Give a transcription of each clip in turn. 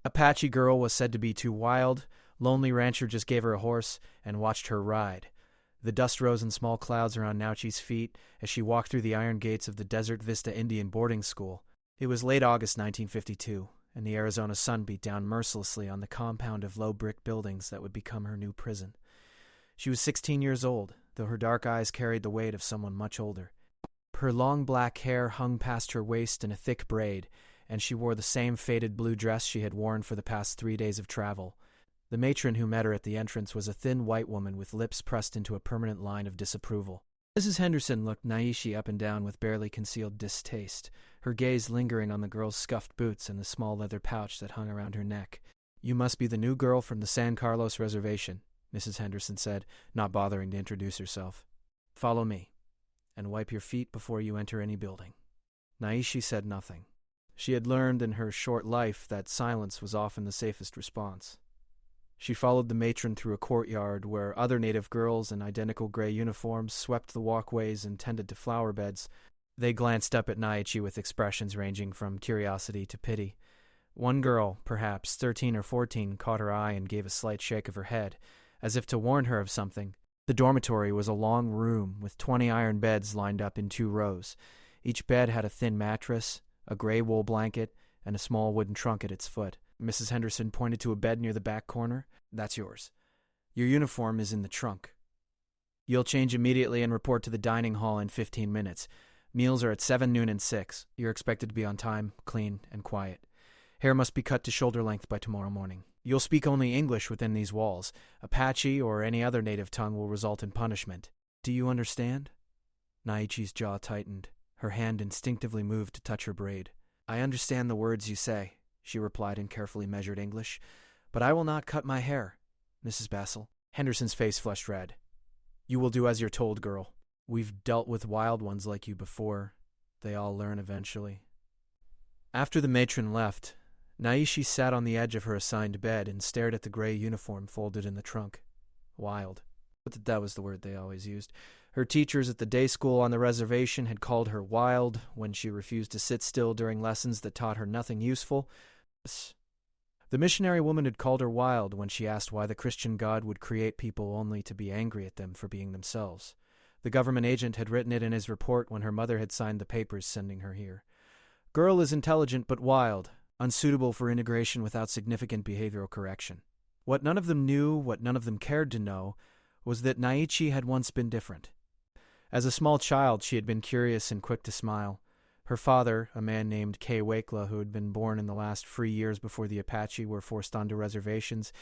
Apache girl was said to be too wild. Lonely rancher just gave her a horse and watched her ride. The dust rose in small clouds around Nauchi's feet as she walked through the iron gates of the Desert Vista Indian boarding school. It was late August 1952, and the Arizona sun beat down mercilessly on the compound of low brick buildings that would become her new prison. She was 16 years old, though her dark eyes carried the weight of someone much older. Her long black hair hung past her waist in a thick braid, and she wore the same faded blue dress she had worn for the past 3 days of travel. The matron who met her at the entrance was a thin white woman with lips pressed into a permanent line of disapproval. Mrs. Henderson looked Naishi up and down with barely concealed distaste, her gaze lingering on the girl's scuffed boots and the small leather pouch that hung around her neck. "You must be the new girl from the San Carlos reservation," Mrs. Henderson said, not bothering to introduce herself. "Follow me, and wipe your feet before you enter any building." Naishi said nothing. She had learned in her short life that silence was often the safest response. She followed the matron through a courtyard where other native girls in identical gray uniforms swept the walkways and tended to flower beds. They glanced up at Naichi with expressions ranging from curiosity to pity. One girl, perhaps 13 or 14, caught her eye and gave a slight shake of her head, as if to warn her of something. The dormitory was a long room with 20 iron beds lined up in 2 rows. Each bed had a thin mattress, a gray wool blanket, and a small wooden trunk at its foot. Mrs. Henderson pointed to a bed near the back corner. "That's yours. Your uniform is in the trunk. You'll change immediately and report to the dining hall in 15 minutes. Meals are at 7, noon, and 6. You're expected to be on time, clean, and quiet. Hair must be cut to shoulder length by tomorrow morning. You'll speak only English within these walls. Apache or any other native tongue will result in punishment. Do you understand?" Naichi's jaw tightened. Her hand instinctively moved to touch her braid. "I understand the words you say," she replied in carefully measured English, "but I will not cut my hair, Mrs. Bassel." Henderson's face flushed red. "You will do as you're told, girl. We've dealt with wild ones like you before. They all learn eventually." After the matron left, Naishi sat on the edge of her assigned bed and stared at the gray uniform folded in the trunk. Wild. But that was the word they always used. Her teachers at the day school on the reservation had called her wild when she refused to sit still during lessons that taught her nothing useful. The missionary woman had called her wild when she asked why the Christian God would create people only to be angry at them for being themselves. The government agent had written it in his report when her mother had signed the papers sending her here. Girl is intelligent but wild, unsuitable for integration without significant behavioral correction. What none of them knew, what none of them cared to know, was that Naichi had once been different. As a small child, she had been curious and quick to smile. Her father, a man named Kay Wakela, who had been born in the last free years before the Apache were forced onto reservations,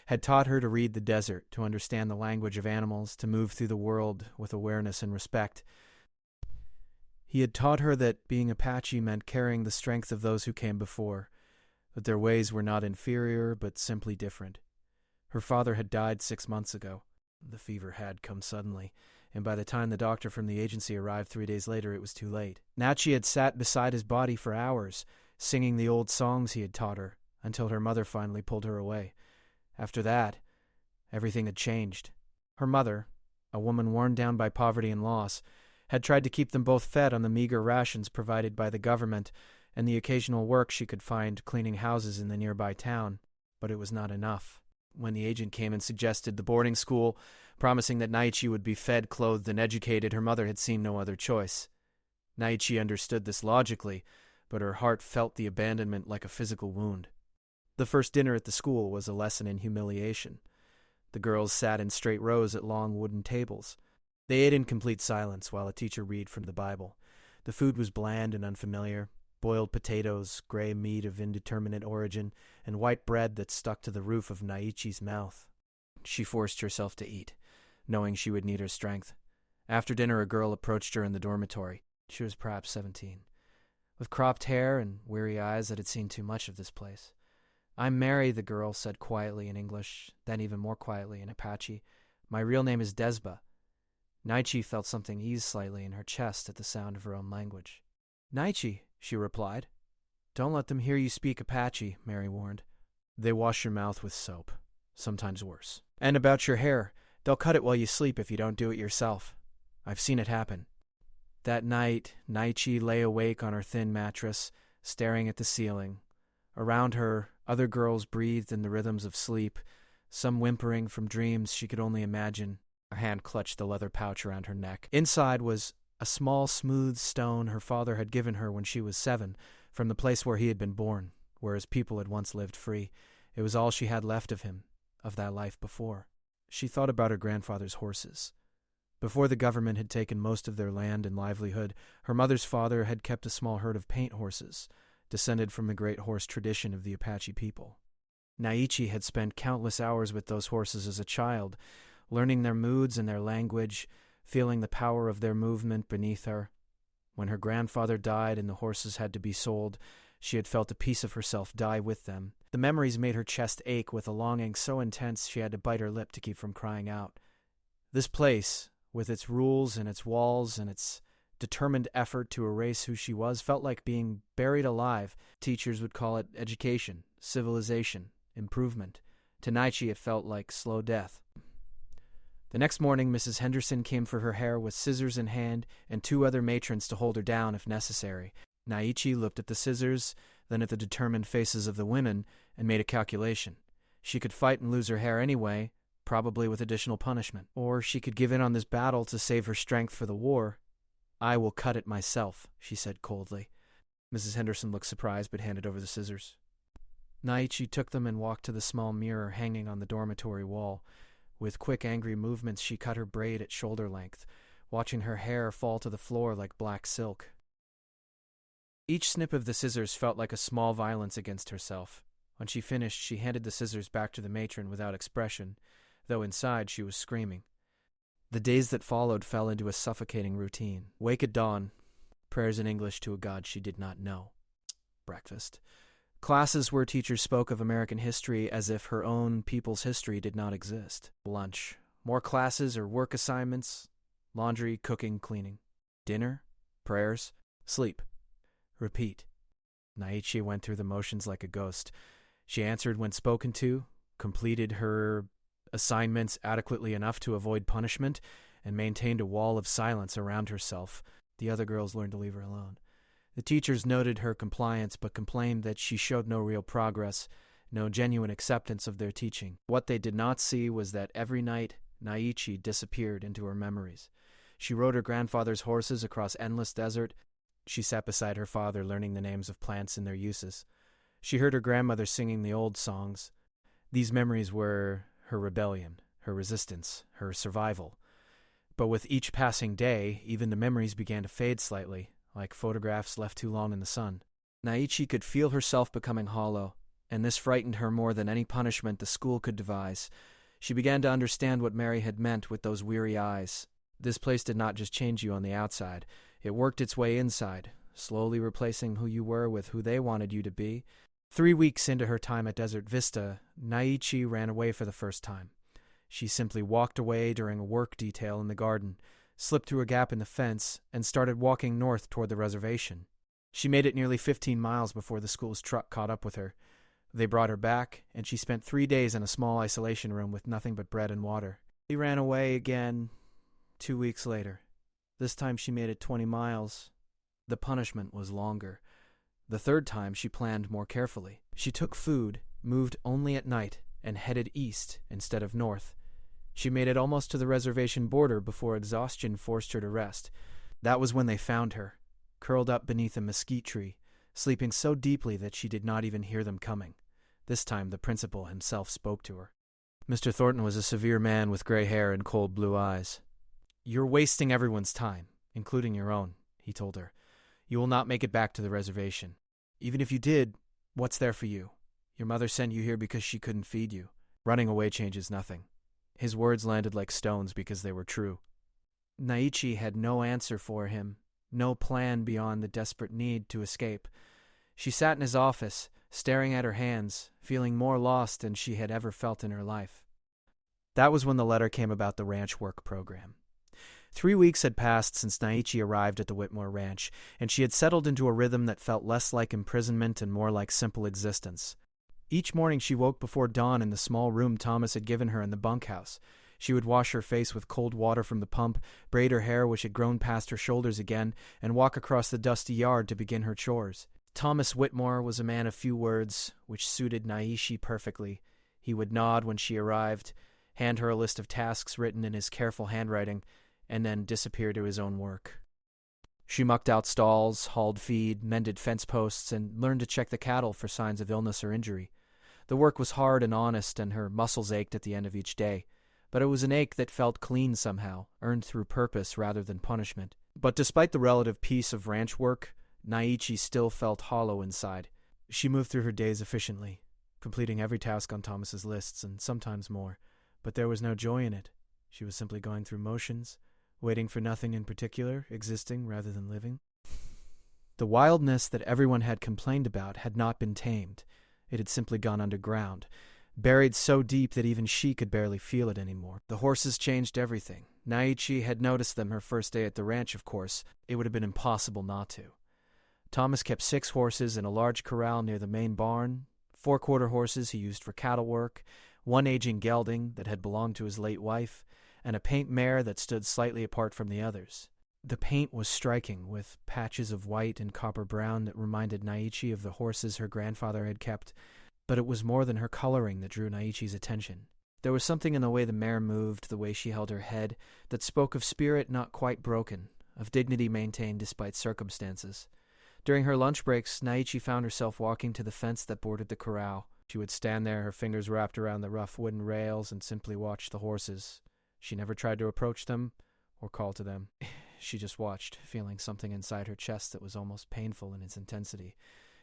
had taught her to read the desert, to understand the language of animals, to move through the world with awareness and respect. He had taught her that being Apache meant carrying the strength of those who came before, that their ways were not inferior, but simply different. Her father had died 6 months ago. The fever had come suddenly, and by the time the doctor from the agency arrived 3 days later, it was too late. Nachi had sat beside his body for hours, singing the old songs he had taught her, until her mother finally pulled her away. After that, everything had changed. Her mother, a woman worn down by poverty and loss, had tried to keep them both fed on the meager rations provided by the government and the occasional work she could find cleaning houses in the nearby town, but it was not enough. When the agent came and suggested the boarding school, promising that Naichi would be fed, clothed, and educated, her mother had seen no other choice. Naichi understood this logically, but her heart felt the abandonment like a physical wound. The first dinner at the school was a lesson in humiliation. The girls sat in straight rows at long wooden tables. They ate in complete silence while a teacher read from the Bible. The food was bland and unfamiliar. Boiled potatoes, gray meat of indeterminate origin, and white bread that stuck to the roof of Naichi's mouth. She forced herself to eat, knowing she would need her strength. After dinner, a girl approached her in the dormitory. She was perhaps 17, with cropped hair and weary eyes that had seen too much of this place. "I'm Mary," the girl said quietly in English, then even more quietly in Apache. "My real name is Desba." Naichi felt something ease slightly in her chest at the sound of her own language. "Naichi," she replied. "Don't let them hear you speak Apache," Mary warned. "They wash your mouth with soap, sometimes worse. And about your hair, they'll cut it while you sleep if you don't do it yourself. I've seen it happen." That night, Naichi lay awake on her thin mattress, staring at the ceiling, Around her, other girls breathed in the rhythms of sleep, some whimpering from dreams she could only imagine. Her hand clutched the leather pouch around her neck. Inside was a small, smooth stone her father had given her when she was 7, from the place where he had been born, where his people had once lived free. It was all she had left of him, of that life before. She thought about her grandfather's horses. Before the government had taken most of their land and livelihood, her mother's father had kept a small herd of paint horses, descended from the great horse tradition of the Apache people. Naichi had spent countless hours with those horses as a child, learning their moods and their language, feeling the power of their movement beneath her. When her grandfather died and the horses had to be sold, she had felt a piece of herself die with them. The memories made her chest ache with a longing so intense she had to bite her lip to keep from crying out. This place, with its rules and its walls and its determined effort to erase who she was, felt like being buried alive. Teachers would call it education, civilization, improvement. To Naichi, it felt like slow death. The next morning, Mrs. Henderson came for her hair with scissors in hand and 2 other matrons to hold her down if necessary. Naichi looked at the scissors, then at the determined faces of the women, and made a calculation. She could fight and lose her hair anyway, probably with additional punishment. Or she could give in on this battle to save her strength for the war. "I will cut it myself," she said coldly. Mrs. Henderson looked surprised but handed over the scissors. Naichi took them and walked to the small mirror hanging on the dormitory wall. With quick, angry movements, she cut her braid at shoulder length, watching her hair fall to the floor like black silk. Each snip of the scissors felt like a small violence against herself. When she finished, she handed the scissors back to the matron without expression, though inside she was screaming. The days that followed fell into a suffocating routine. Wake at dawn, prayers in English to a god she did not know. Breakfast. Classes where teachers spoke of American history as if her own people's history did not exist. Lunch. More classes or work assignments. Laundry, cooking, cleaning. Dinner. Prayers. Sleep. Repeat. Naichi went through the motions like a ghost. She answered when spoken to, completed her assignments adequately enough to avoid punishment, and maintained a wall of silence around herself. The other girls learned to leave her alone. The teachers noted her compliance but complained that she showed no real progress, no genuine acceptance of their teaching. What they did not see was that every night Naichi disappeared into her memories. She rode her grandfather's horses across endless desert. She sat beside her father learning the names of plants and their uses. She heard her grandmother singing the old songs. These memories were her rebellion, her resistance, her survival. But with each passing day, even the memories began to fade slightly, like photographs left too long in the sun. Naichi could feel herself becoming hollow, and this frightened her more than any punishment the school could devise. She began to understand what Mary had meant with those weary eyes. This place did not just change you on the outside. It worked its way inside, slowly replacing who you were with who they wanted you to be. 3 weeks into her time at Desert Vista, Naichi ran away for the first time. She simply walked away during a work detail in the garden, slipped through a gap in the fence, and started walking north toward the reservation. She made it nearly 15 miles before the school's truck caught up with her. They brought her back, and she spent 3 days in a small isolation room with nothing but bread and water. She ran away again 2 weeks later. This time she made it 20 miles. The punishment was longer. The third time she planned more carefully. She took food, moved only at night, and headed east instead of north. She made it almost to the reservation border before exhaustion forced her to rest. That was when they found her, curled up beneath a mesquite tree, sleeping so deeply that she did not even hear them coming. This time the principal himself spoke to her. Mr. Thornton was a severe man with gray hair and cold blue eyes. "You're wasting everyone's time, including your own," he told her. "You will not make it back to the reservation. Even if you did, what's there for you? Your mother sent you here because she couldn't feed you. Running away changes nothing." His words landed like stones because they were true. Naichi had no answer for him, no plan beyond the desperate need to escape. She sat in his office, staring at her hands, feeling more lost than she had ever felt in her life. That was when the letter came about the ranch work program. 3 weeks had passed since Naichi arrived at the Whitmore Ranch, and she had settled into a rhythm that felt less like imprisonment and more like simple existence. Each morning she woke before dawn in the small room Thomas had given her in the bunkhouse. She would wash her face with cold water from the pump, braid her hair which had grown past her shoulders again, and walk across the dusty yard to begin her chores. Thomas Whitmore was a man of few words, which suited Naishi perfectly. He would nod when she arrived, hand her a list of tasks written in his careful handwriting, and then disappear to his own work. She mucked out stalls, hauled feed, mended fence posts, and learned to check the cattle for signs of illness or injury. The work was hard and honest, and her muscles ached at the end of each day. But it was an ache that felt clean somehow, earned through purpose rather than punishment. But despite the relative peace of ranch work, Naichi still felt hollow inside. She moved through her days efficiently, completing every task on Thomas's lists, and sometimes more. But there was no joy in it. She was simply going through motions, waiting for nothing in particular, existing rather than living. The wildness that everyone had complained about had not been tamed. It had simply gone underground, buried so deep that even she could barely feel it anymore. The horses changed everything. Naichi had noticed them her first day at the ranch, of course. It would have been impossible not to. Thomas kept 6 horses in a large corral near the main barn, 4 quarter horses he used for cattle work, 1 aging gelding that had belonged to his late wife, and a paint mare that stood slightly apart from the others. The paint was striking, with patches of white and copper brown that reminded Naichi of the horses her grandfather had kept, but it was more than her coloring that drew Naichi's attention. There was something in the way the mare moved, the way she held her head, that spoke of spirit not quite broken, of dignity maintained despite circumstances. During her lunch breaks, Naichi found herself walking to the fence that bordered the corral. She would stand there, her fingers wrapped around the rough wooden rails, and simply watch the horses. She never tried to approach them or call to them. She just watched, feeling something inside her chest that was almost painful in its intensity.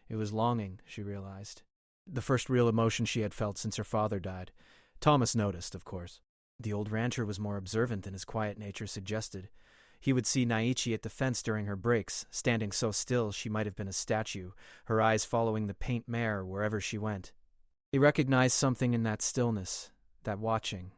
It was longing, she realized. The first real emotion she had felt since her father died. Thomas noticed, of course. The old rancher was more observant than his quiet nature suggested. He would see Naichi at the fence during her breaks, standing so still she might have been a statue, her eyes following the paint mare wherever she went. He recognized something in that stillness, that watching.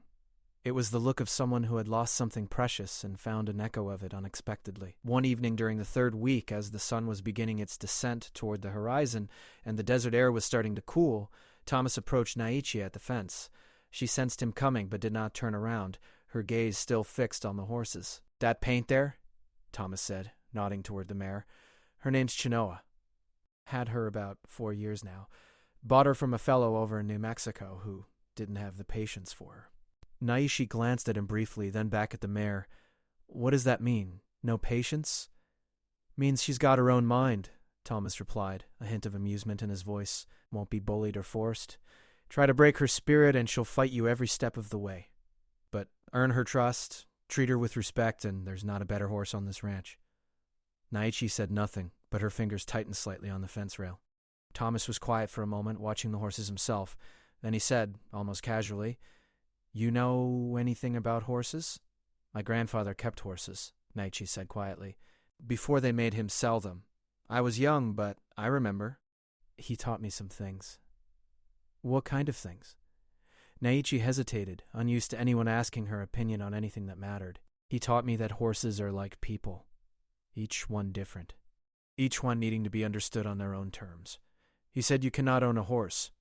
It was the look of someone who had lost something precious and found an echo of it unexpectedly. One evening during the 3rd week, as the sun was beginning its descent toward the horizon and the desert air was starting to cool, Thomas approached Naichi at the fence. She sensed him coming but did not turn around, her gaze still fixed on the horses. "That paint there?" Thomas said, nodding toward the mare. "Her name's Chinoa. Had her about 4 years now. Bought her from a fellow over in New Mexico who didn't have the patience for her." Naichi glanced at him briefly, then back at the mare. "What does that mean? No patience?" "Means she's got her own mind," Thomas replied, a hint of amusement in his voice. "Won't be bullied or forced. Try to break her spirit and she'll fight you every step of the way. But earn her trust, treat her with respect, and there's not a better horse on this ranch." Naichi said nothing, but her fingers tightened slightly on the fence rail. Thomas was quiet for a moment, watching the horses himself. Then he said, almost casually, "You know anything about horses?" "My grandfather kept horses," Naichi said quietly, "before they made him sell them. I was young, but I remember. He taught me some things." "What kind of things?" Naichi hesitated, unused to anyone asking her opinion on anything that mattered. "He taught me that horses are like people, each one different, each one needing to be understood on their own terms. He said you cannot own a horse.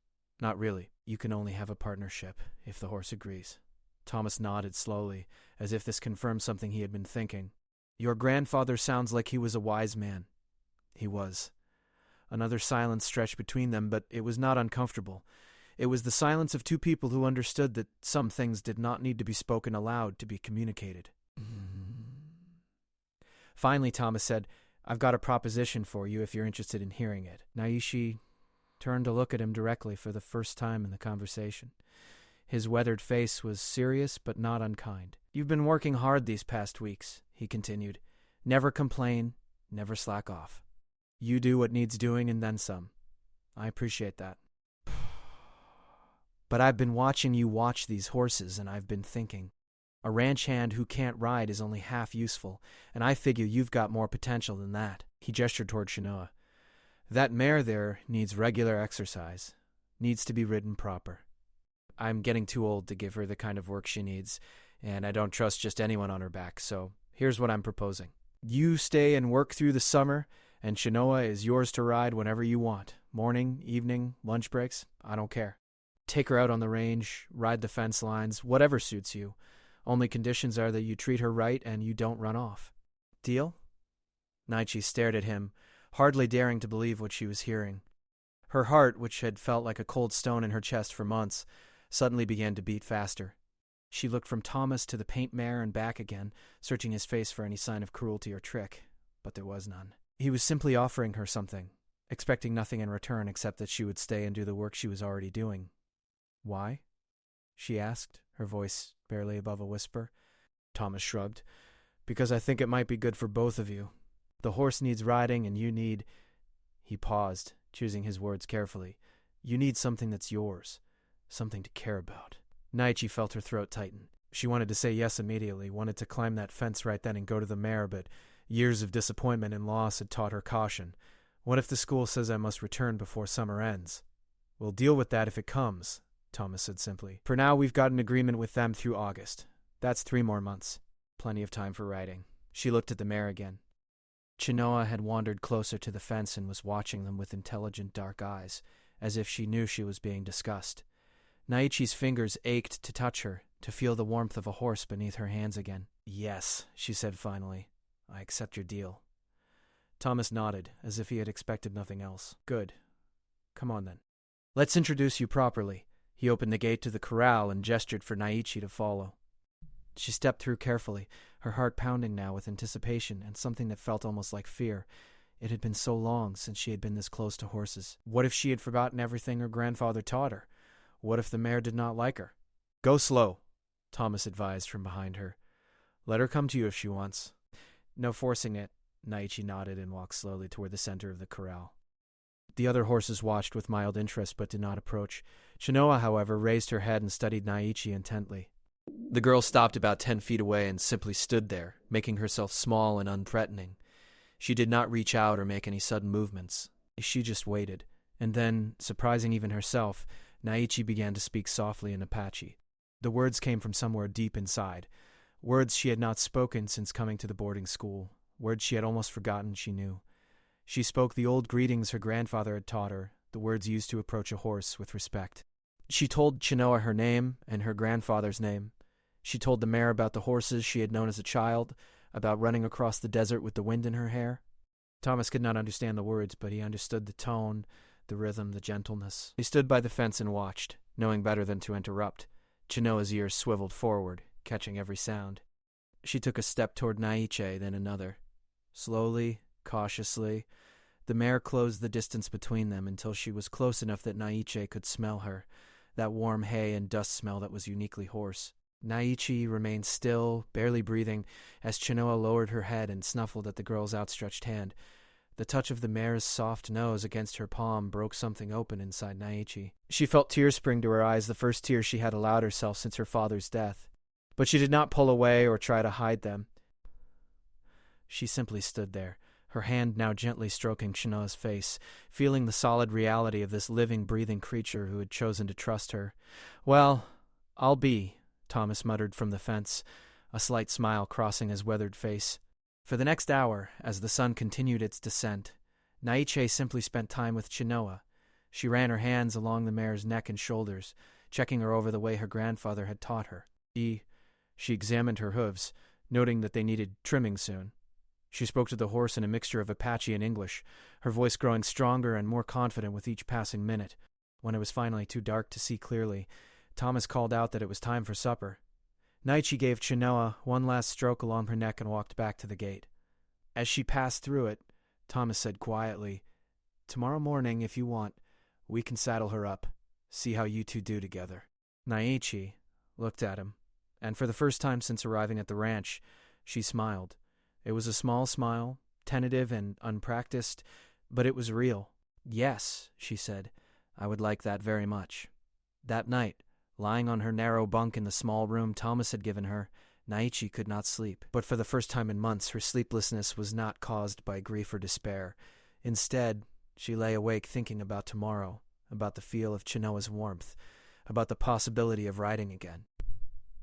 Not really. You can only have a partnership, if the horse agrees." Thomas nodded slowly, as if this confirmed something he had been thinking. "Your grandfather sounds like he was a wise man." He was. Another silence stretched between them, but it was not uncomfortable. It was the silence of 2 people who understood that some things did not need to be spoken aloud to be communicated. Finally, Thomas said, "I've got a proposition for you if you're interested in hearing it." Naichi turned to look at him directly for the first time in the conversation. His weathered face was serious but not unkind. "You've been working hard these past weeks," he continued. "Never complain, never slack off. You do what needs doing and then some. I appreciate that. But I've been watching you watch these horses, and I've been thinking. A ranch hand who can't ride is only half useful, and I figure you've got more potential than that." He gestured toward Chinoa. "That mare there needs regular exercise, needs to be ridden proper. I'm getting too old to give her the kind of work she needs, and I don't trust just anyone on her back, so here's what I'm proposing. You stay and work through the summer, and Chinoa is yours to ride whenever you want. Morning, evening, lunch breaks, I don't care. Take her out on the range, ride the fence lines, whatever suits you. Only conditions are that you treat her right and you don't run off. Deal?" Naichi stared at him, hardly daring to believe what she was hearing. Her heart, which had felt like a cold stone in her chest for months, suddenly began to beat faster. She looked from Thomas to the paint mare and back again, searching his face for any sign of cruelty or trick, but there was none. He was simply offering her something, expecting nothing in return except that she would stay and do the work she was already doing. "Why?" she asked, her voice barely above a whisper. Thomas shrugged. "Because I think it might be good for both of you. The horse needs riding and you need—" He paused, choosing his words carefully. "You need something that's yours, something to care about." Naichi felt her throat tighten. She wanted to say yes immediately, wanted to climb that fence right then and go to the mare, but years of disappointment and loss had taught her caution. What if the school says I must return before summer ends? "We'll deal with that if it comes," Thomas said simply. "For now, we've got an agreement with them through August. That's 3 more months. Plenty of time for riding." She looked at the mare again. Chinoa had wandered closer to the fence and was watching them with intelligent dark eyes, as if she knew she was being discussed. Naichi's fingers ached to touch her, to feel the warmth of a horse beneath her hands again. "Yes," she said finally. "I accept your deal." Thomas nodded, as if he had expected nothing else. "Good. Come on then. Let's introduce you properly." He opened the gate to the corral and gestured for Naichi to follow. She stepped through carefully, her heart pounding now with anticipation and something that felt almost like fear. It had been so long since she had been this close to horses. What if she had forgotten everything her grandfather taught her? What if the mare did not like her? "Go slow," Thomas advised from behind her. "Let her come to you if she wants." "No forcing it." Naichi nodded and walked slowly toward the center of the corral. The other horses watched with mild interest but did not approach. Chinoa, however, raised her head and studied Naichi intently. The girl stopped about 10 feet away and simply stood there, making herself small and unthreatening. She did not reach out or make any sudden movements. She just waited. And then, surprising even herself, Naichi began to speak softly in Apache. The words came from somewhere deep inside. Words she had not spoken since coming to the boarding school. Words she had almost forgotten she knew. She spoke the old greetings her grandfather had taught her, the words used to approach a horse with respect. She told Chinoa her name and her grandfather's name. She told the mare about the horses she had known as a child, about running across the desert with the wind in her hair. Thomas could not understand the words, but he understood the tone, the rhythm, the gentleness. He stood by the fence and watched, knowing better than to interrupt. Chinoa's ears swiveled forward, catching every sound. She took a step toward Naiche, then another. Slowly, cautiously, the mare closed the distance between them until she was close enough that Naiche could smell her, that warm hay and dust smell that was uniquely horse. Naichi remained still, barely breathing, as Chinoa lowered her head and snuffled at the girl's outstretched hand. The touch of the mare's soft nose against her palm broke something open inside Naichi. She felt tears spring to her eyes, the first tears she had allowed herself since her father's death. But she did not pull away or try to hide them. She simply stood there, her hand now gently stroking Chinoa's face, feeling the solid reality of this living, breathing creature who had chosen to trust her. "Well, I'll be," Thomas muttered from the fence, a slight smile crossing his weathered face. For the next hour, as the sun continued its descent, Naiche simply spent time with Chinoa. She ran her hands along the mare's neck and shoulders, checking her over the way her grandfather had taught her. She examined her hooves, noting that they needed trimming soon. She spoke to the horse in a mixture of Apache and English, her voice growing stronger and more confident with each passing minute. When it was finally too dark to see clearly, Thomas called out that it was time for supper. Naichi gave Chinoa one last stroke along her neck and walked back to the gate. As she passed through it, Thomas said quietly, "Tomorrow morning, if you want, we can saddle her up, see how you two do together." Naichi looked at him, and for the first time since arriving at the ranch, she smiled. It was a small smile, tentative and unpracticed, but it was real. "Yes," she said, "I would like that very much." That night, lying on her narrow bunk in the small room Thomas had given her, Naichi could not sleep. But for the first time in months, her sleeplessness was not caused by grief or despair. Instead, she lay awake thinking about tomorrow, about the feel of Chinoa's warmth, about the possibility of riding again.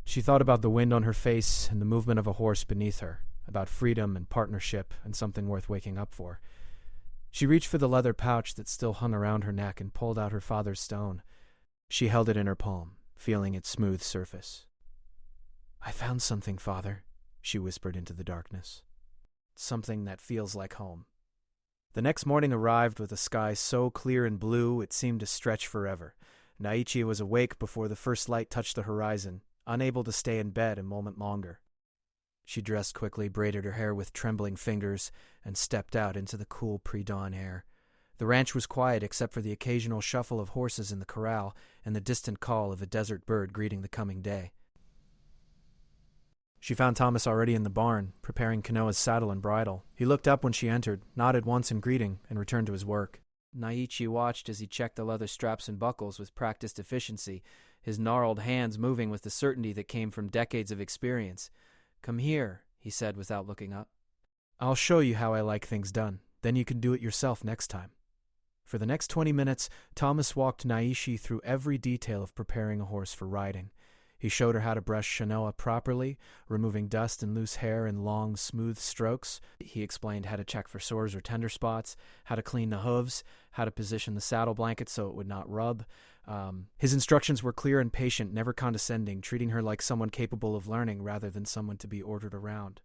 She thought about the wind on her face and the movement of a horse beneath her, about freedom and partnership and something worth waking up for. She reached for the leather pouch that still hung around her neck and pulled out her father's stone. She held it in her palm, feeling its smooth surface. "I found something, Father," she whispered into the darkness. "Something that feels like home." The next morning arrived with a sky so clear and blue it seemed to stretch forever. Naichi was awake before the first light touched the horizon, unable to stay in bed a moment longer. She dressed quickly, braided her hair with trembling fingers, and stepped out into the cool pre-dawn air. The ranch was quiet except for the occasional shuffle of horses in the corral and the distant call of a desert bird greeting the coming day. She found Thomas already in the barn, preparing Kanoa's saddle and bridle. He looked up when she entered, nodded once in greeting, and returned to his work. Naichi watched as he checked the leather straps and buckles with practiced efficiency, his gnarled hands moving with the certainty that came from decades of experience. "Come here," he said without looking up. "I'll show you how I like things done. Then you can do it yourself next time." For the next 20 minutes, Thomas walked Naichi through every detail of preparing a horse for riding. He showed her how to brush Shanoa properly, removing dust and loose hair in long, smooth strokes. He explained how to check for sores or tender spots, how to clean the hooves, how to position the saddle blanket so it would not rub. His instructions were clear and patient, never condescending, treating her like someone capable of learning rather than someone to be ordered around.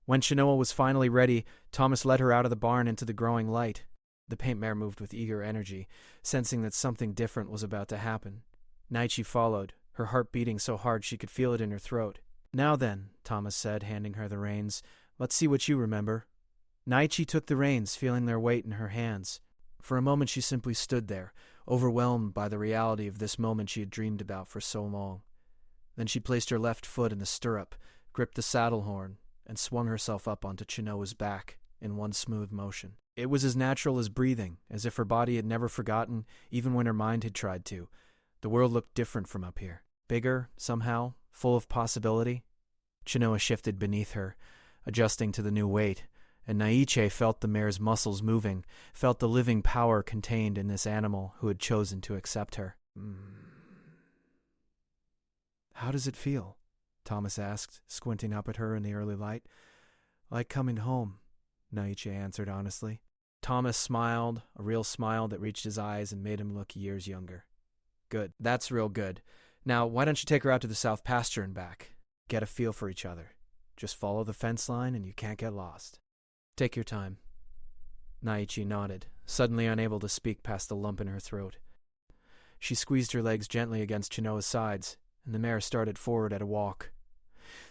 When Shanoa was finally ready, Thomas led her out of the barn into the growing light. The paint mare moved with eager energy, sensing that something different was about to happen. Naichi followed, her heart beating so hard she could feel it in her throat. "Now then," Thomas said, handing her the reins, "let's see what you remember." Naichi took the reins, feeling their weight in her hands. For a moment she simply stood there, overwhelmed by the reality of this moment she had dreamed about for so long. Then she placed her left foot in the stirrup, gripped the saddle horn, and swung herself up onto Chinoa's back in one smooth motion. It was as natural as breathing, as if her body had never forgotten, even when her mind had tried to. The world looked different from up here. Bigger, somehow, full of possibility. Chinoa shifted beneath her, adjusting to the new weight, and Naiche felt the mare's muscles moving, felt the living power contained in this animal who had chosen to accept her. "How does it feel?" Thomas asked, squinting up at her in the early light. "Like coming home," Naiche answered honestly. Thomas smiled, a real smile that reached his eyes and made him look years younger. "Good. That's real good. Now, why don't you take her out to the south pasture and back? Get a feel for each other. Just follow the fence line and you can't get lost. Take your time." Naichi nodded, suddenly unable to speak past the lump in her throat. She squeezed her legs gently against Chinoa's sides, and the mare started forward at a walk.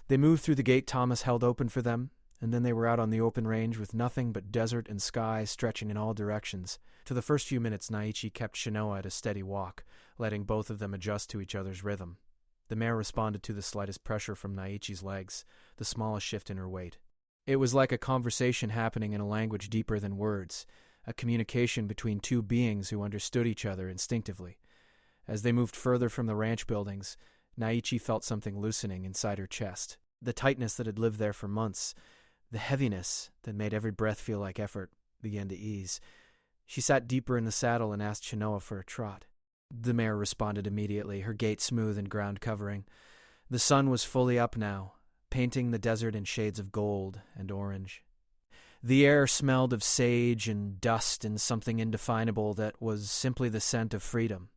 They moved through the gate Thomas held open for them, and then they were out on the open range with nothing but desert and sky stretching in all directions. For the first few minutes, Naichi kept Shanoa at a steady walk, letting both of them adjust to each other's rhythm. The mare responded to the slightest pressure from Naichi's legs, the smallest shift in her weight. It was like a conversation happening in a language deeper than words, a communication between two beings who understood each other instinctively. As they moved further from the ranch buildings, Naichi felt something loosening inside her chest, the tightness that had lived there for months. The heaviness that made every breath feel like effort began to ease. She sat deeper in the saddle and asked Chinoa for a trot. The mare responded immediately, her gait smooth and ground covering. The sun was fully up now, painting the desert in shades of gold and orange. The air smelled of sage and dust and something indefinable that was simply the scent of freedom.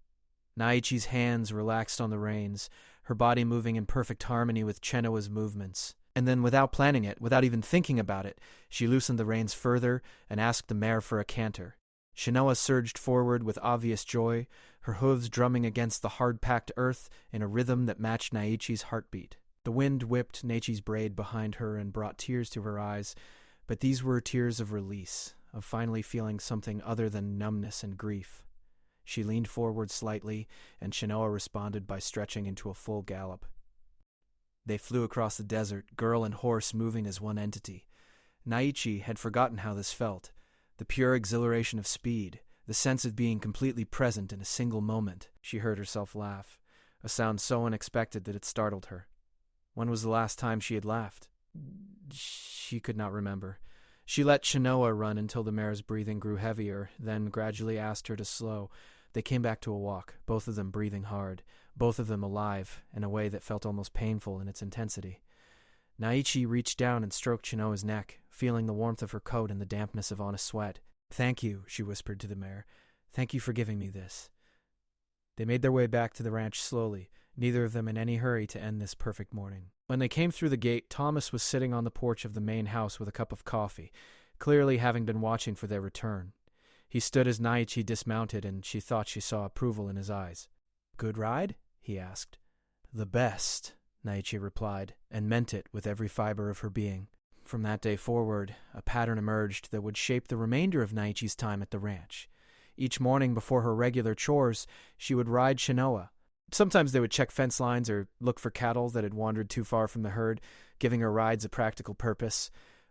Naichi's hands relaxed on the reins, her body moving in perfect harmony with Chenoa's movements. And then, without planning it, without even thinking about it, she loosened the reins further and asked the mare for a canter. Shanoa surged forward with obvious joy, her hooves drumming against the hard-packed earth in a rhythm that matched Naichi's heartbeat. The wind whipped Naichi's braid behind her and brought tears to her eyes, but these were tears of release, of finally feeling something other than numbness and grief. She leaned forward slightly, and Shanoa responded by stretching into a full gallop. They flew across the desert, girl and horse moving as one entity. Naichi had forgotten how this felt, the pure exhilaration of speed, the sense of being completely present in a single moment. She heard herself laugh, a sound so unexpected that it startled her. When was the last time she had laughed? She could not remember. She let Chinoa run until the mare's breathing grew heavier, then gradually asked her to slow. They came back to a walk, both of them breathing hard, both of them alive, in a way that felt almost painful in its intensity. Naichi reached down and stroked Chinoa's neck, feeling the warmth of her coat and the dampness of honest sweat. "Thank you," she whispered to the mare. "Thank you for giving me this." They made their way back to the ranch slowly, neither of them in any hurry to end this perfect morning. When they came through the gate, Thomas was sitting on the porch of the main house with a cup of coffee, clearly having been watching for their return. He stood as Naichi dismounted, and she thought she saw approval in his eyes. "Good ride?" he asked. "The best," Naichi replied, and meant it with every fiber of her being. From that day forward, a pattern emerged that would shape the remainder of Naichi's time at the ranch. Each morning before her regular chores, she would ride Shinoa. Sometimes they would check fence lines or look for cattle that had wandered too far from the herd, giving her rides a practical purpose.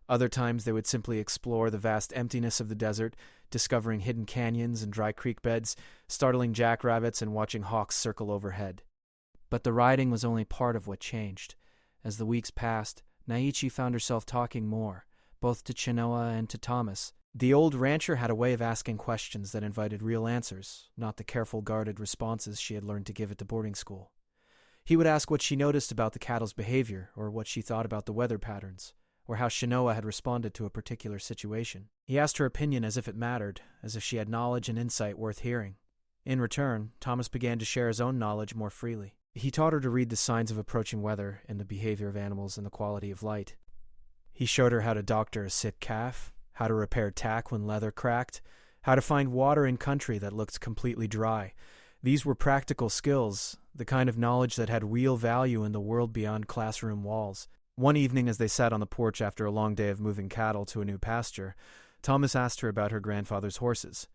Other times they would simply explore the vast emptiness of the desert, discovering hidden canyons and dry creek beds, startling jackrabbits and watching hawks circle overhead. But the riding was only part of what changed. As the weeks passed, Naichi found herself talking more, both to Chinoa and to Thomas. The old rancher had a way of asking questions that invited real answers, not the careful, guarded responses she had learned to give at the boarding school. He would ask what she noticed about the cattle's behavior, or what she thought about the weather patterns, or how Shinoa had responded to a particular situation. He asked her opinion as if it mattered, as if she had knowledge and insight worth hearing. In return, Thomas began to share his own knowledge more freely. He taught her to read the signs of approaching weather in the behavior of animals and the quality of light. He showed her how to doctor a sick calf, how to repair tack when leather cracked, how to find water in country that looked completely dry. These were practical skills, the kind of knowledge that had real value in the world beyond classroom walls. One evening, as they sat on the porch after a long day of moving cattle to a new pasture, Thomas asked her about her grandfather's horses.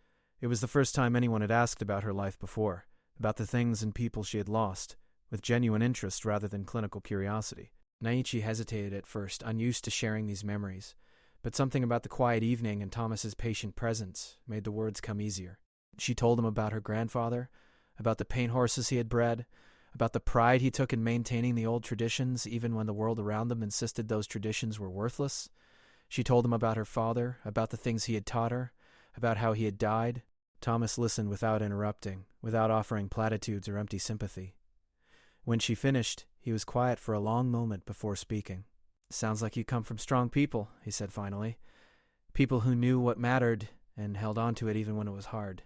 It was the first time anyone had asked about her life before, about the things and people she had lost, with genuine interest rather than clinical curiosity. Naichi hesitated at first, unused to sharing these memories, but something about the quiet evening and Thomas's patient presence made the words come easier. She told him about her grandfather, about the paint horses he had bred, about the pride he took in maintaining the old traditions even when the world around them insisted those traditions were worthless. She told him about her father, about the things he had taught her, about how he had died. Thomas listened without interrupting, without offering platitudes or empty sympathy. When she finished, he was quiet for a long moment before speaking. "Sounds like you come from strong people," he said finally. "People who knew what mattered and held on to it even when it was hard.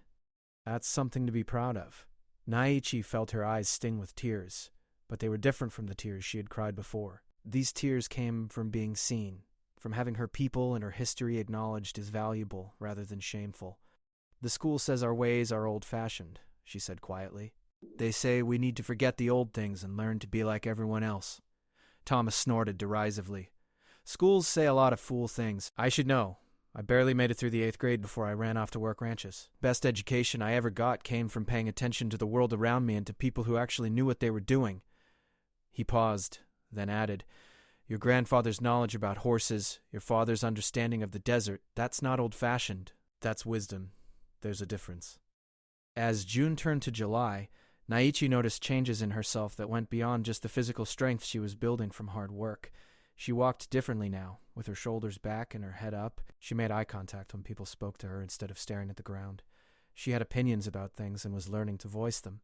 That's something to be proud of." Naichi felt her eyes sting with tears, but they were different from the tears she had cried before. These tears came from being seen, from having her people and her history acknowledged as valuable rather than shameful. "The school says our ways are old-fashioned," she said quietly. "They say we need to forget the old things and learn to be like everyone else." Thomas snorted derisively. "Schools say a lot of fool things. I should know. I barely made it through the 8th grade before I ran off to work ranches. Best education I ever got came from paying attention to the world around me and to people who actually knew what they were doing." He paused, then added, "Your grandfather's knowledge about horses, your father's understanding of the desert, that's not old-fashioned. That's wisdom. There's a difference." As June turned to July, Naichi noticed changes in herself that went beyond just the physical strength she was building from hard work. She walked differently now, with her shoulders back and her head up. She made eye contact when people spoke to her instead of staring at the ground. She had opinions about things and was learning to voice them.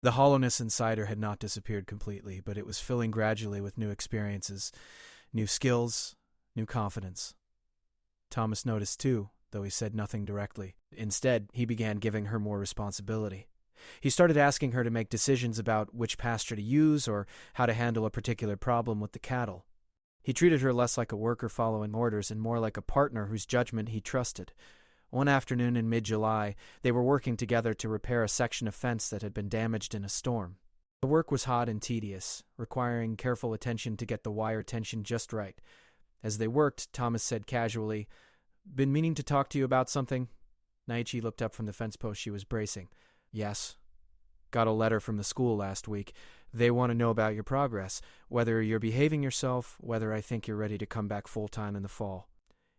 The hollowness inside her had not disappeared completely, but it was filling gradually with new experiences, new skills, new confidence. Thomas noticed too, though he said nothing directly. Instead, he began giving her more responsibility. He started asking her to make decisions about which pasture to use or how to handle a particular problem with the cattle. He treated her less like a worker following orders and more like a partner whose judgment he trusted. One afternoon in mid-July, they were working together to repair a section of fence that had been damaged in a storm. The work was hot and tedious, requiring careful attention to get the wire tension just right. As they worked, Thomas said casually, "Been meaning to talk to you about something?" Naichi looked up from the fence post she was bracing. "Yes. Got a letter from the school last week. They want to know about your progress, whether you're behaving yourself, whether I think you're ready to come back full-time in the fall."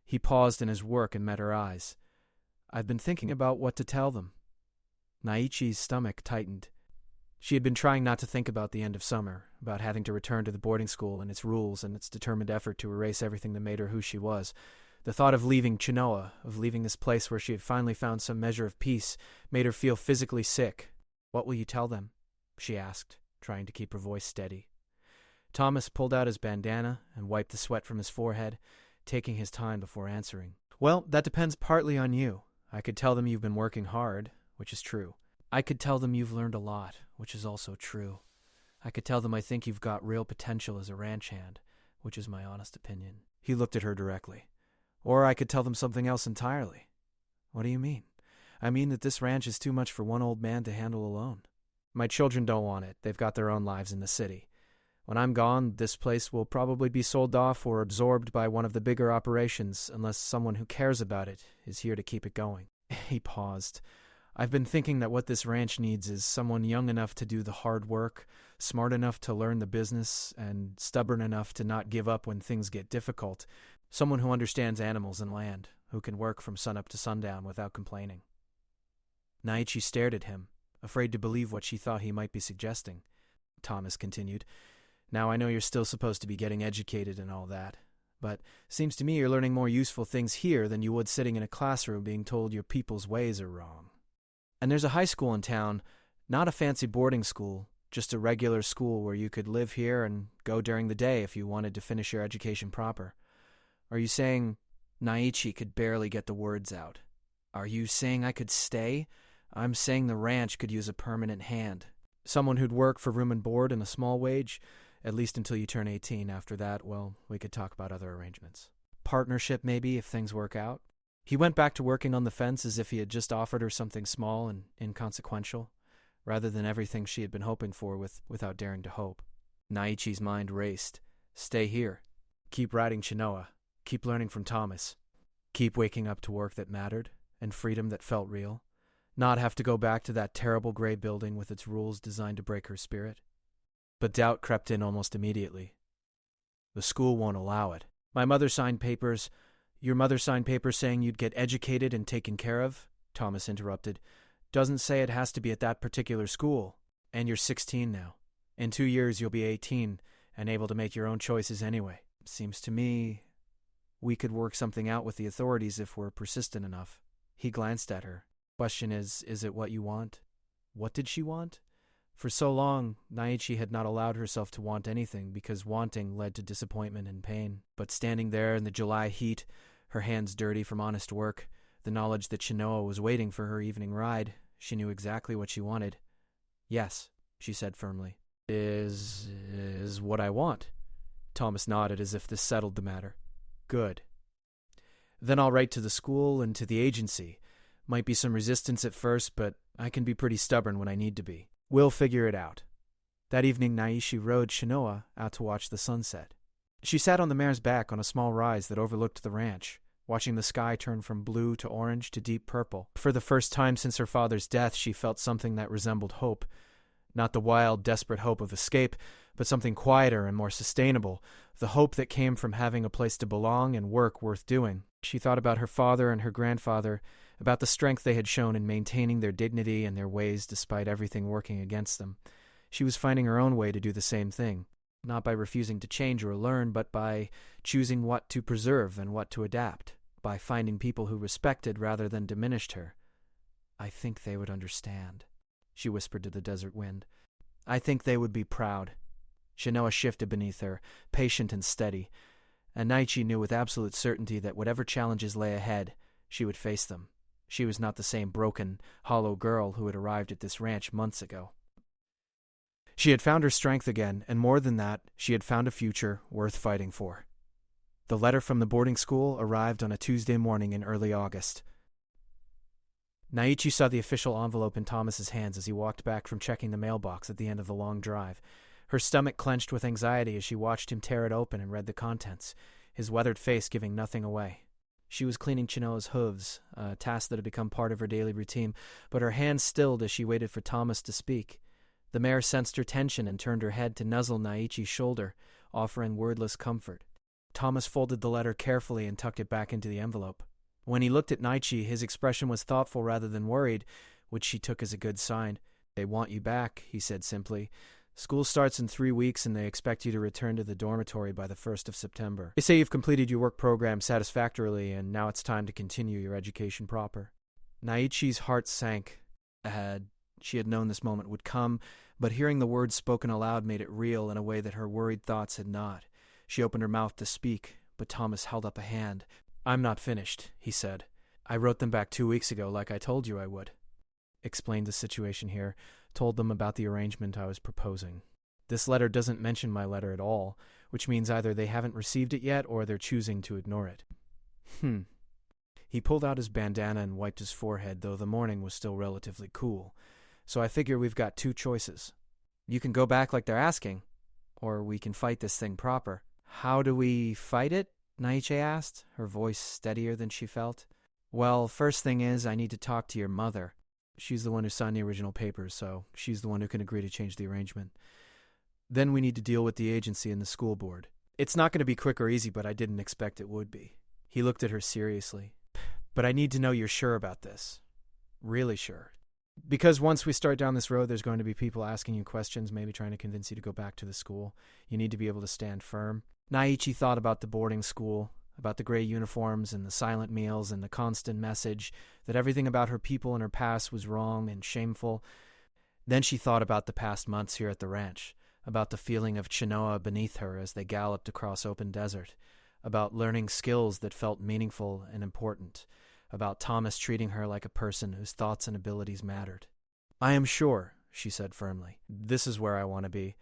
He paused in his work and met her eyes. "I've been thinking about what to tell them." Naichi's stomach tightened. She had been trying not to think about the end of summer, about having to return to the boarding school and its rules and its determined effort to erase everything that made her who she was. The thought of leaving Chinoa, of leaving this place where she had finally found some measure of peace, made her feel physically sick. "What will you tell them?" she asked, trying to keep her voice steady. Thomas pulled out his bandana and wiped the sweat from his forehead, taking his time before answering. "Well, that depends partly on you. I could tell them you've been working hard, which is true. I could tell them you've learned a lot, which is also true. I could tell them I think you've got real potential as a ranch hand, which is my honest opinion." He looked at her directly. Or I could tell them something else entirely. What do you mean? I mean that this ranch is too much for one old man to handle alone. My children don't want it. They've got their own lives in the city. When I'm gone, this place will probably be sold off or absorbed by one of the bigger operations, unless someone who cares about it is here to keep it going. He paused. I've been thinking that what this ranch needs is someone young enough to do the hard work, smart enough to learn the business, and stubborn enough to not give up when things get difficult. Someone who understands animals and land, who can work from sunup to sundown without complaining. Naichi stared at him, afraid to believe what she thought he might be suggesting. Thomas continued, Now I know you're still supposed to be getting educated and all that, but seems to me you're learning more useful things here than you would sitting in a classroom being told your people's ways are wrong. And there's a high school in town, not a fancy boarding school, just a regular school where you could live here and go during the day if you wanted to finish your education proper. Are you saying... Naichi could barely get the words out. Are you saying I could stay? I'm saying the ranch could use a permanent hand. Someone who'd work for room and board and a small wage, at least until you turn 18. After that, well, we could talk about other arrangements. Partnership, maybe, if things work out. He went back to working on the fence as if he had just offered her something small and inconsequential, rather than everything she had been hoping for without daring to hope. Naichi's mind raced. Stay here. Keep riding Chinoa. Keep learning from Thomas. Keep waking up to work that mattered, and freedom that felt real. Not have to go back to that terrible gray building with its rules designed to break her spirit. But doubt crept in almost immediately. The school won't allow it. My mother signed papers. Your mother signed papers saying you'd get educated and taken care of? Thomas interrupted. Doesn't say it has to be at that particular school. And you're 16 now. In 2 years you'll be 18 and able to make your own choices anyway. Seems to me... we could work something out with the authorities if we're persistent enough. He glanced at her. Question is it what you want? What did she want? For so long, Naichi had not allowed herself to want anything because wanting led to disappointment and pain. But standing there in the July heat, her hands dirty from honest work, the knowledge that Chinoa was waiting for her evening ride, she knew exactly what she wanted. Yes, she said firmly. Is what I want. Thomas nodded as if this settled the matter. Good. Then I'll write to the school and to the agency. Might be some resistance at first, but I can be pretty stubborn when I need to be. We'll figure it out. That evening, Naichi rode Chinoa out to watch the sunset. She sat on the mare's back on a small rise that overlooked the ranch, watching the sky turn from blue to orange to deep purple. For the first time since her father's death, she felt something that resembled hope. Not the wild, desperate hope of escape, but something quieter and more sustainable, the hope that came from having a place to belong and work worth doing. She thought about her father and her grandfather, about the strength they had shown in maintaining their dignity and their ways despite everything working against them. She was finding her own way to do the same thing, not by refusing to change or learn, but by choosing what to preserve and what to adapt, by finding people who respected rather than diminished her. I think they would understand, she whispered to the desert wind. I think they would be proud. Chinoa shifted beneath her, patient and steady, and Naichi knew with absolute certainty that whatever challenges lay ahead, she would face them. She was not the same broken, hollow girl who had arrived at this ranch months ago. She had found her strength again, and more than that, she had found a future worth fighting for. The letter from the boarding school arrived on a Tuesday morning in early August. Naichi saw the official envelope in Thomas's hands as he walked back from checking the mailbox at the end of the long drive. Her stomach clenched with anxiety as she watched him tear it open and read the contents, his weathered face giving nothing away. She was cleaning Chinoa's hooves, a task that had become part of her daily routine, but her hands stilled as she waited for Thomas to speak. The mare sensed her tension and turned her head to nuzzle Naichi's shoulder, offering wordless comfort. Thomas folded the letter carefully and tucked it back into the envelope. When he looked at Naichi, his expression was thoughtful rather than worried, which she took as a good sign. They want you back, he said simply. School starts in 3 weeks and they expect you to return to the dormitory by the 1st of September. They say you've completed your work program satisfactorily and now it's time to continue your education proper. Naichi's heart sank. She had known this moment would come, but hearing the words spoken aloud made it real in a way that her worried thoughts had not. She opened her mouth to speak, but Thomas held up a hand. I'm not finished, he said. I wrote them back 2 weeks ago like I told you I would. Explained the situation here, told them about the arrangement I was proposing. This letter doesn't mention my letter at all, which means either they haven't received it yet or they're choosing to ignore it. He pulled out his bandana and wiped his forehead, though the morning was still relatively cool. So I figure we've got two choices. You can go back like they're asking, or we can fight this thing proper. How do we fight it? Naiche asked, her voice steadier than she felt. Well, first thing is, I need to talk to your mother. She's the one who signed the original papers, so she's the one who can agree to change the arrangement. Then we need to deal with the agency and the school board. It's not going to be quick or easy, but I didn't expect it would be. He looked at her seriously. But I need to know you're sure about this. Really sure. Because once we start down this road, there's going to be people asking you questions, maybe trying to convince you to go back to the school. You need to be able to stand firm. Naichi thought about the boarding school, about the gray uniforms and the silent meals and the constant message that everything about her people and her past was wrong and shameful. Then she thought about the past months here at the ranch, about the feeling of Chinoa beneath her as they galloped across open desert, about learning skills that felt meaningful and important, about Thomas treating her like a person whose thoughts and abilities mattered. I am sure, she said firmly. This is where I want to be.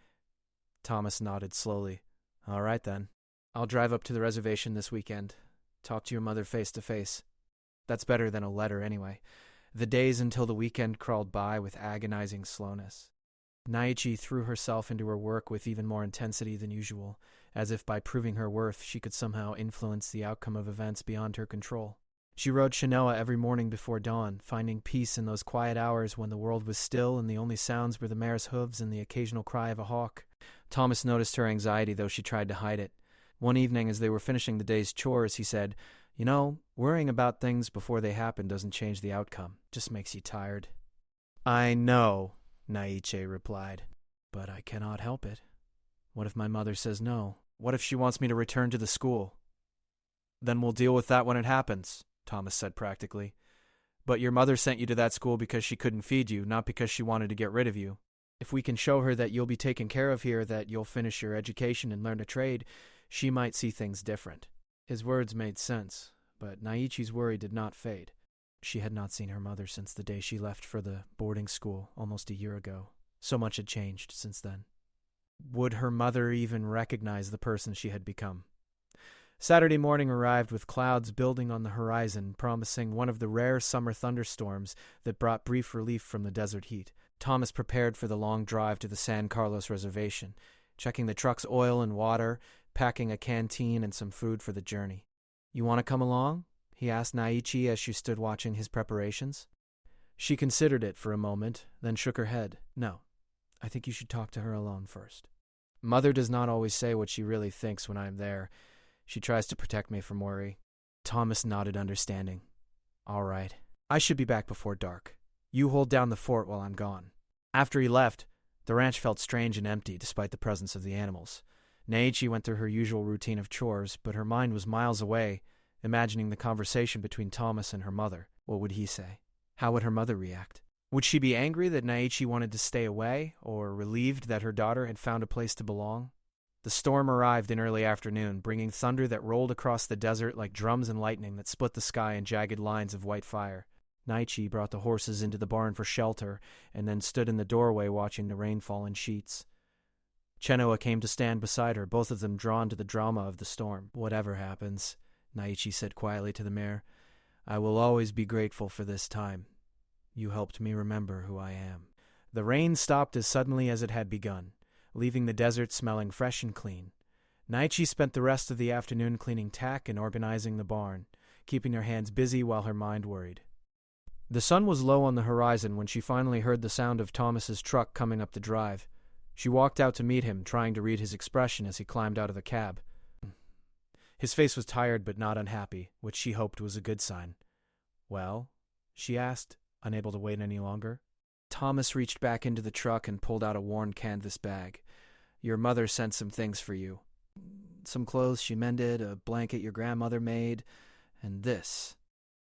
Thomas nodded slowly. All right then. I'll drive up to the reservation this weekend. Talk to your mother face to face. That's better than a letter anyway. The days until the weekend crawled by with agonizing slowness. Naichi threw herself into her work with even more intensity than usual, as if by proving her worth she could somehow influence the outcome of events beyond her control. She rode Chinoa every morning before dawn, finding peace in those quiet hours when the world was still and the only sounds were the mare's hooves and the occasional cry of a hawk. Thomas noticed her anxiety, though she tried to hide it. One evening, as they were finishing the day's chores, he said, "You know, worrying about things before they happen doesn't change the outcome. Just makes you tired." "I know," Naiche replied, "but I cannot help it. What if my mother says no? What if she wants me to return to the school?" "Then we'll deal with that when it happens," Thomas said practically. "But your mother sent you to that school because she couldn't feed you, not because she wanted to get rid of you. If we can show her that you'll be taken care of here, that you'll finish your education and learn a trade, she might see things different." His words made sense, but Naichi's worry did not fade. She had not seen her mother since the day she left for the boarding school almost a year ago. So much had changed since then. Would her mother even recognize the person she had become? Saturday morning arrived with clouds building on the horizon, promising one of the rare summer thunderstorms that brought brief relief from the desert heat. Thomas prepared for the long drive to the San Carlos reservation, checking the truck's oil and water, packing a canteen and some food for the journey. "You want to come along?" he asked Naichi as she stood watching his preparations. She considered it for a moment, then shook her head. "No, I think you should talk to her alone first. Mother does not always say what she really thinks when I am there. She tries to protect me from worry." Thomas nodded understanding. "All right. I should be back before dark. You hold down the fort while I'm gone." After he left, the ranch felt strange and empty despite the presence of the animals. Naichi went through her usual routine of chores, but her mind was miles away, imagining the conversation between Thomas and her mother. What would he say? How would her mother react? Would she be angry that Naichi wanted to stay away, or relieved that her daughter had found a place to belong? The storm arrived in early afternoon, bringing thunder that rolled across the desert like drums and lightning that split the sky in jagged lines of white fire. Naichi brought the horses into the barn for shelter, and then stood in the doorway watching the rain fall in sheets. Chenoa came to stand beside her, both of them drawn to the drama of the storm. "Whatever happens," Naichi said quietly to the mare, "I will always be grateful for this time. You helped me remember who I am." The rain stopped as suddenly as it had begun, leaving the desert smelling fresh and clean. Naichi spent the rest of the afternoon cleaning tack and organizing the barn, keeping her hands busy while her mind worried. The sun was low on the horizon when she finally heard the sound of Thomas's truck coming up the drive. She walked out to meet him, trying to read his expression as he climbed out of the cab. His face was tired but not unhappy, which she hoped was a good sign. "Well?" she asked, unable to wait any longer. Thomas reached back into the truck and pulled out a worn canvas bag. "Your mother sent some things for you. Some clothes she mended, a blanket your grandmother made, and this."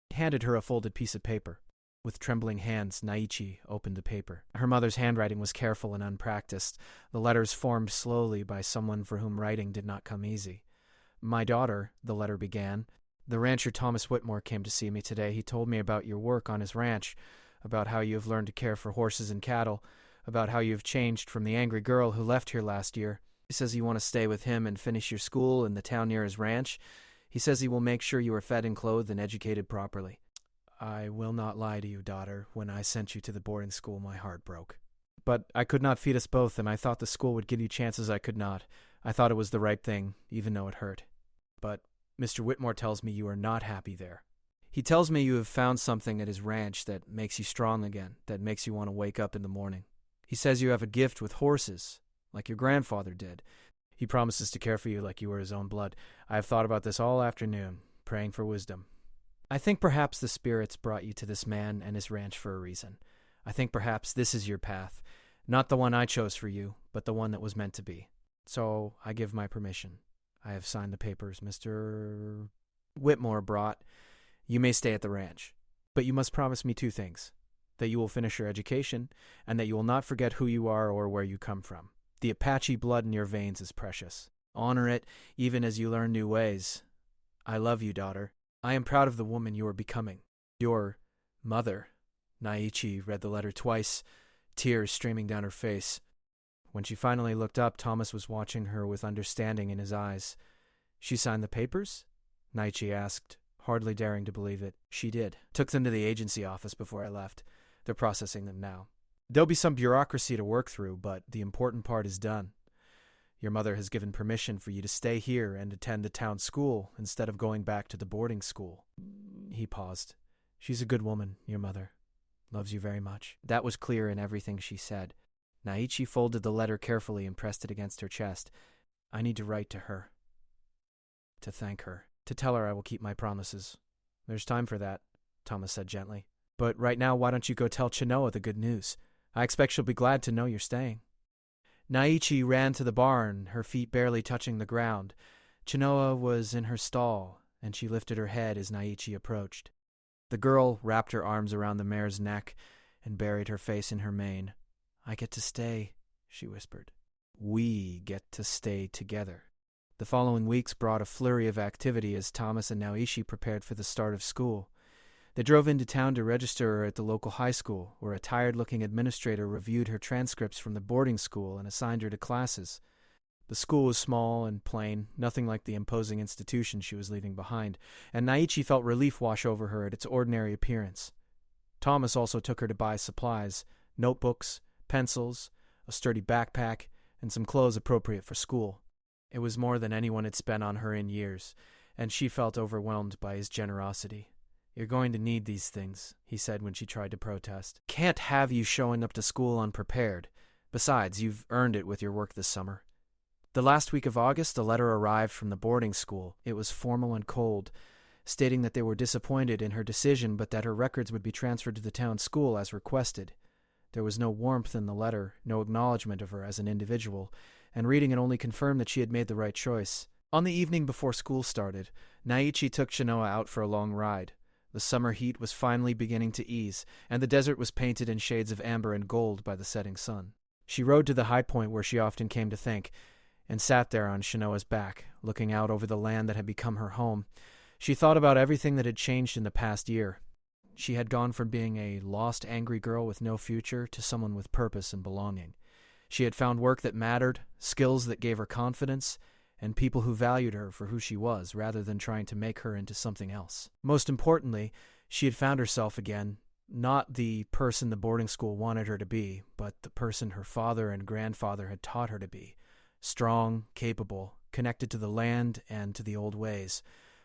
He handed her a folded piece of paper. With trembling hands, Naichi opened the paper. Her mother's handwriting was careful and unpracticed, the letters formed slowly by someone for whom writing did not come easy. "My daughter," the letter began, "the rancher Thomas Whitmore came to see me today. He told me about your work on his ranch, about how you have learned to care for horses and cattle, about how you have changed from the angry girl who left here last year. He says you want to stay with him and finish your school in the town near his ranch. He says he will make sure you are fed and clothed and educated properly. I will not lie to you, daughter. When I sent you to the boarding school, my heart broke. But I could not feed us both, and I thought the school would give you chances I could not. I thought it was the right thing, even though it hurt. But Mr. Whitmore tells me you are not happy there. He tells me you have found something at his ranch that makes you strong again, that makes you want to wake up in the morning. He says you have a gift with horses, like your grandfather did. He promises to care for you like you were his own blood. I have thought about this all afternoon, praying for wisdom. I think perhaps the spirits brought you to this man and his ranch for a reason. I think perhaps this is your path, not the one I chose for you, but the one that was meant to be. So I give my permission. I have signed the papers Mr. Whitmore brought. You may stay at the ranch, but you must promise me two things: that you will finish your education, and that you will not forget who you are or where you come from. The Apache blood in your veins is precious. Honor it, even as you learn new ways. I love you, daughter. I am proud of the woman you are becoming. Your mother. Naichi read the letter twice, tears streaming down her face. When she finally looked up, Thomas was watching her with understanding in his eyes. She signed the papers? Naichi asked, hardly daring to believe it. She did. Took them to the agency office before I left. They're processing them now. There'll be some bureaucracy to work through, but the important part is done. Your mother has given permission for you to stay here and attend the town school instead of going back to the boarding school. He paused. She's a good woman, your mother. Loves you very much. That was clear in everything she said. Naichi folded the letter carefully and pressed it against her chest. I need to write to her. To thank her. To tell her I will keep my promises. There's time for that, Thomas said gently. But right now, why don't you go tell Chinoa the good news? I expect she'll be glad to know you're staying. Naichi ran to the barn, her feet barely touching the ground. Chinoa was in her stall, and she lifted her head as Naichi approached. The girl wrapped her arms around the mare's neck and buried her face in her mane. I get to stay, she whispered. We get to stay together. The following weeks brought a flurry of activity as Thomas and Naichi prepared for the start of school. They drove into town to register her at the local high school, where a tired-looking administrator reviewed her transcripts from the boarding school and assigned her to classes. The school was small and plain, nothing like the imposing institution she was leaving behind, and Naichi felt relief wash over her at its ordinary appearance. Thomas also took her to buy supplies, notebooks, pencils, a sturdy backpack, and some clothes appropriate for school. It was more than anyone had spent on her in years, and she felt overwhelmed by his generosity. You're going to need these things, he said when she tried to protest. Can't have you showing up to school unprepared. Besides, you've earned it with your work this summer. The last week of August, a letter arrived from the boarding school. It was formal and cold, stating that they were disappointed in her decision, but that her records would be transferred to the town school as requested. There was no warmth in the letter, no acknowledgement of her as an individual, and reading it only confirmed that she had made the right choice. On the evening before school started, Naichi took Chinoa out for a long ride. The summer heat was finally beginning to ease, and the desert was painted in shades of amber and gold by the setting sun. She rode to the high point where she often came to think, and sat there on Chinoa's back, looking out over the land that had become her home. She thought about everything that had changed in the past year. She had gone from being a lost, angry girl with no future to someone with purpose and belonging. She had found work that mattered, skills that gave her confidence, and people who valued her for who she was rather than trying to make her into something else. Most importantly, she had found herself again, not the person the boarding school wanted her to be, but the person her father and grandfather had taught her to be. Strong, capable, connected to the land and to the old ways,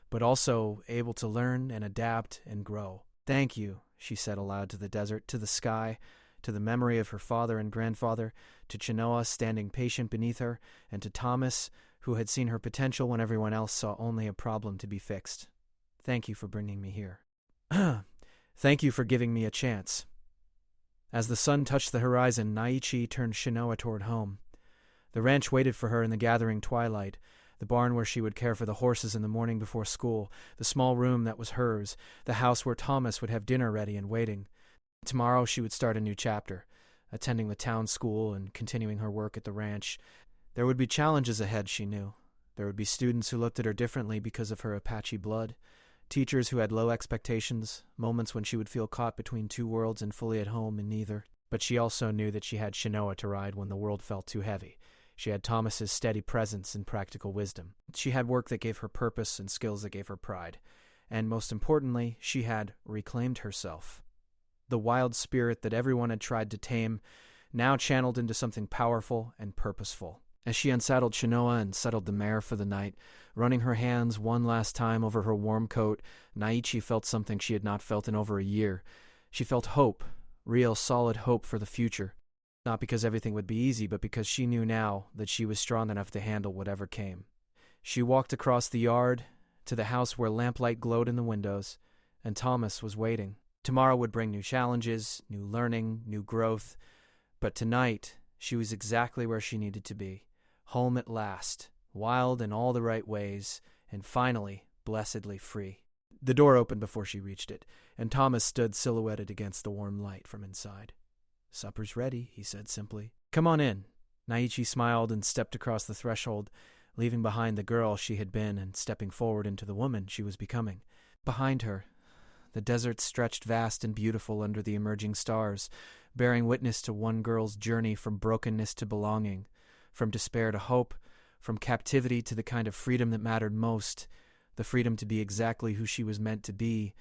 but also able to learn and adapt and grow. Thank you, she said aloud to the desert, to the sky, to the memory of her father and grandfather, to Chinoa standing patient beneath her, and to Thomas, who had seen her potential when everyone else saw only a problem to be fixed. Thank you for bringing me here. Thank you for giving me a chance. As the sun touched the horizon, Naichi turned Chinoa toward home. The ranch waited for her in the gathering twilight, the barn where she would care for the horses in the morning before school, the small room that was hers, the house where Thomas would have dinner ready and waiting. Tomorrow she would start a new chapter, attending the town school and continuing her work at the ranch. There would be challenges ahead, she knew. There would be students who looked at her differently because of her Apache blood, teachers who had low expectations, moments when she would feel caught between two worlds and fully at home in neither. But she also knew that she had Chinoa to ride when the world felt too heavy. She had Thomas's steady presence and practical wisdom. She had work that gave her purpose and skills that gave her pride. And most importantly, she had reclaimed herself. The wild spirit that everyone had tried to tame now channeled into something powerful and purposeful. As she unsaddled Shinoa and settled the mare for the night, running her hands one last time over her warm coat, Naichi felt something she had not felt in over a year. She felt hope, real solid hope for the future. Not because everything would be easy, but because she knew now that she was strong enough to handle whatever came. She walked across the yard to the house where lamplight glowed in the windows, and Thomas was waiting. Tomorrow would bring new challenges, new learning, new growth, but tonight she was exactly where she needed to be. Home at last, wild in all the right ways, and finally, blessedly free. The door opened before she reached it, and Thomas stood silhouetted against the warm light from inside. "Supper's ready," he said simply. "Come on in." Naichi smiled and stepped across the threshold, leaving behind the girl she had been and stepping forward into the woman she was becoming. Behind her, the desert stretched vast and beautiful under the emerging stars, bearing witness to one girl's journey from brokenness to belonging, from despair to hope, from captivity to the kind of freedom that mattered most, the freedom to be exactly who she was meant to be,